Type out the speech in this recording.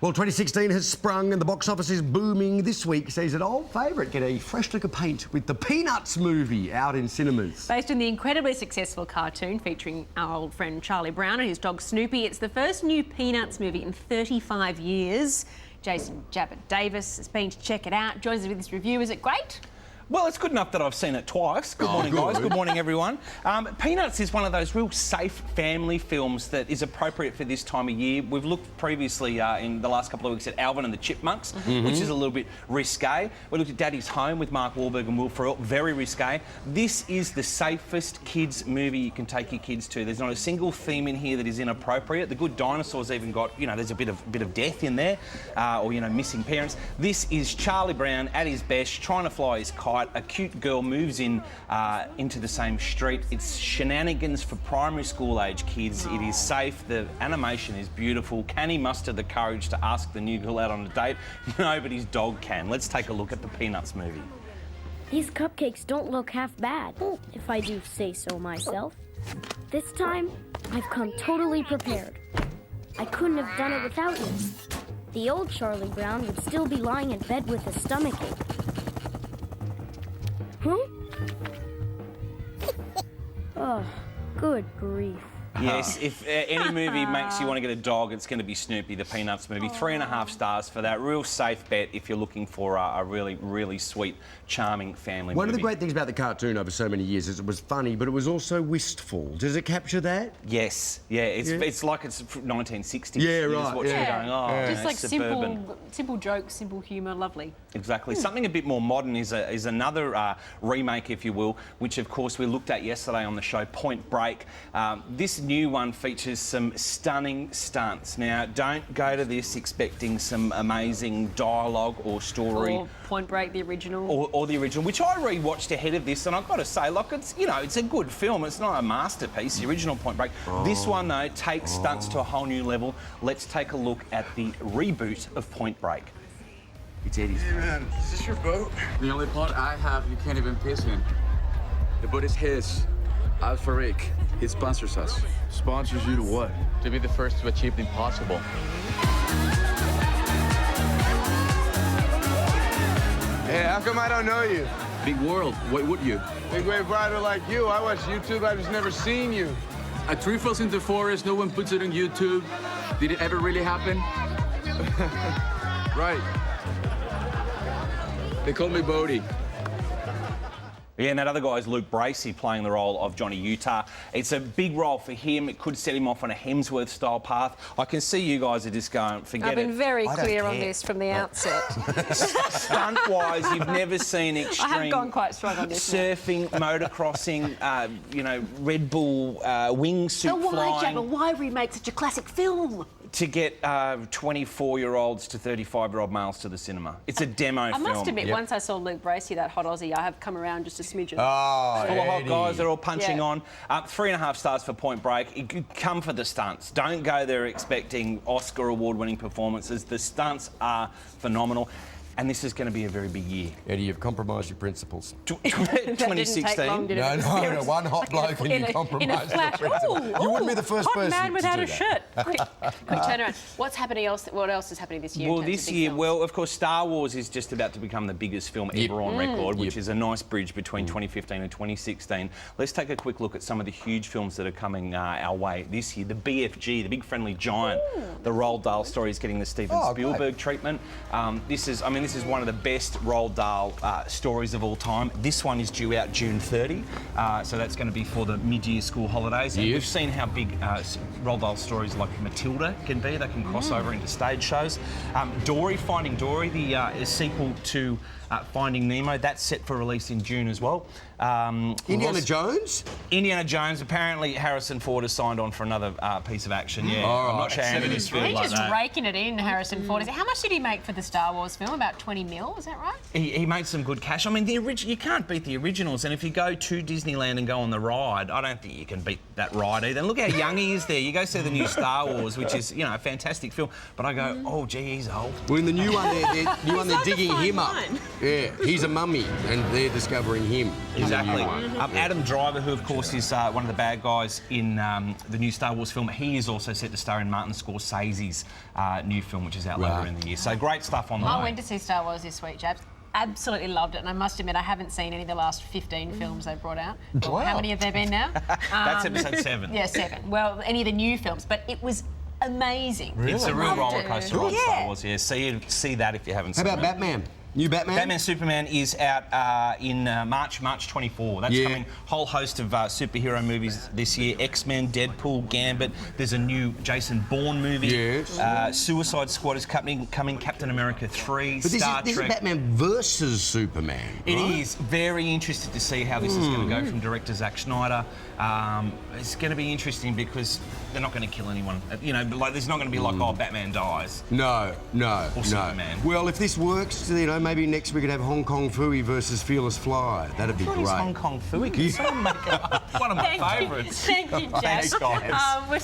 Well, 2016 has sprung and the box office is booming. This week sees an old favourite get a fresh lick of paint with the Peanuts movie out in cinemas. Based on the incredibly successful cartoon featuring our old friend Charlie Brown and his dog Snoopy, it's the first new Peanuts movie in 35 years. Jason Jabba Davis has been to check it out. Joins us with this review. Is it great? Well, it's good enough that I've seen it twice. Good morning, guys. Good morning, everyone. Peanuts is one of those real safe family films that is appropriate for this time of year. We've looked previously in the last couple of weeks at Alvin and the Chipmunks, which is a little bit risque. We looked at Daddy's Home with Mark Wahlberg and Will Ferrell, very risque. This is the safest kids movie you can take your kids to. There's not a single theme in here that is inappropriate. The Good Dinosaur's even got, you know, there's a bit of death in there, or, you know, missing parents. This is Charlie Brown at his best, trying to fly his kite. A cute girl moves in into the same street. It's shenanigans for primary school age kids. It is safe. The animation is beautiful. Can he muster the courage to ask the new girl out on a date? No, but his dog can. Let's take a look at the Peanuts movie. These cupcakes don't look half bad, if I do say so myself. This time, I've come totally prepared. I couldn't have done it without you. The old Charlie Brown would still be lying in bed with a stomachache. Huh? Oh, good grief. Yes, if any movie makes you want to get a dog, it's going to be Snoopy, the Peanuts movie. 3.5 stars for that. Real safe bet if you're looking for a really, really sweet, charming family movie. One of the great things about the cartoon over so many years is it was funny, but it was also wistful. Does it capture that? Yes, yeah. It's like it's 1960s. Yeah, You're right. just watching it going, oh, Just like suburban. simple jokes, simple humour, lovely. Exactly. Something a bit more modern is another remake, if you will, which of course we looked at yesterday on the show, Point Break. This new one features some stunning stunts. Now, don't go to this expecting some amazing dialogue or story. Or Point Break, the original. Or the original, which I rewatched ahead of this, and I've got to say, like, it's, you know, it's a good film. It's not a masterpiece, the original Point Break. This one, though, takes stunts to a whole new level. Let's take a look at the reboot of Point Break. It's Eddie's. Hey, man, is this your boat? The only pot I have, you can't even piss in. The boat is his. Al Farik. He sponsors us. Sponsors you to what? To be the first to achieve the impossible. Hey, how come I don't know you? Big world. Why would you? Big wave rider like you. I watch YouTube. I've just never seen you. A tree falls in the forest. No one puts it on YouTube. Did it ever really happen? Right. They call me Bodie. Yeah, and that other guy is Luke Bracey playing the role of Johnny Utah. It's a big role for him. It could set him off on a Hemsworth-style path. I can see you guys are just going, forget it. I've been very clear on this from the outset. Stunt-wise, you've never seen extreme... I have gone quite strong on this. Surfing, motocrossing, you know, Red Bull wingsuit flying. Jabba, why remake such a classic film? To get 24-year-olds to 35-year-old males to the cinema. It's a demo film. I must admit, once I saw Luke Bracey, that hot Aussie, I have come around just a smidgen. Oh, Full of hot guys, they're all punching Yeah. on. 3.5 stars for Point Break. You could come for the stunts. Don't go there expecting Oscar award-winning performances. The stunts are phenomenal. And this is going to be a very big year. Eddie, you've compromised your principles. 2016. Long, did it? No, one hot bloke and you compromised in a flash. your principles. You wouldn't be the first hot person man without to a do shirt. Quick turnaround. What's happening else? What else is happening this year? Well, in terms this of big year, films? well, of course, Star Wars is just about to become the biggest film ever on record, which is a nice bridge between 2015 and 2016. Let's take a quick look at some of the huge films that are coming our way this year. The BFG, The Big Friendly Giant, the Roald Dahl story is getting the Steven Spielberg treatment. This is one of the best Roald Dahl stories of all time. This one is due out June 30, so that's going to be for the mid-year school holidays. And we've seen how big Roald Dahl stories like Matilda can be. They can cross over into stage shows. Dory, Finding Dory, the sequel to Finding Nemo, that's set for release in June as well. Indiana Jones? Indiana Jones. Apparently, Harrison Ford has signed on for another piece of action. Yeah, I'm not sure how many He's like just that. raking it in, Harrison Ford. How much did he make for the Star Wars film? About 20 mil, is that right? He made some good cash. I mean, you can't beat the originals. And if you go to Disneyland and go on the ride, I don't think you can beat that ride either. And look how young he is there. You go see the new Star Wars, which is, you know, a fantastic film. But I go, oh, gee, he's old. Well, in the new one, they're digging him up. Yeah, he's a mummy, and they're discovering him. Exactly. new one. Adam Driver, who of course is one of the bad guys in the new Star Wars film, he is also set to star in Martin Scorsese's new film, which is out later in the year. So great stuff on the I way. went to see Star Wars this week, Jabs. Absolutely loved it, and I must admit I haven't seen any of the last 15 films they've brought out. Well, how many have there been now? That's episode 7. Yeah, 7. Well, any of the new films, but it was amazing. It's a real Loved roller it. coaster ride, Star Wars. Yeah, see that if you haven't How seen about it. Batman? New Batman? Batman Superman is out in March 24. That's Yeah. coming. Whole host of superhero movies this year. X-Men, Deadpool, Gambit. There's a new Jason Bourne movie. Yes. Suicide Squad is coming. Captain America 3. But Star this is Trek. Batman versus Superman. It right? is. Very interested to see how this is going to go from director Zack Snyder. It's going to be interesting because they're not going to kill anyone. You know, like there's not going to be like, oh, Batman dies. No. Or Superman. Well, if this works, you know, maybe next we could have Hong Kong Phooey versus Fearless Fly. That'd be What great. is Hong Kong Phooey? Can someone make one of my favourites? Thank you, Jabs. Thanks, guys. We're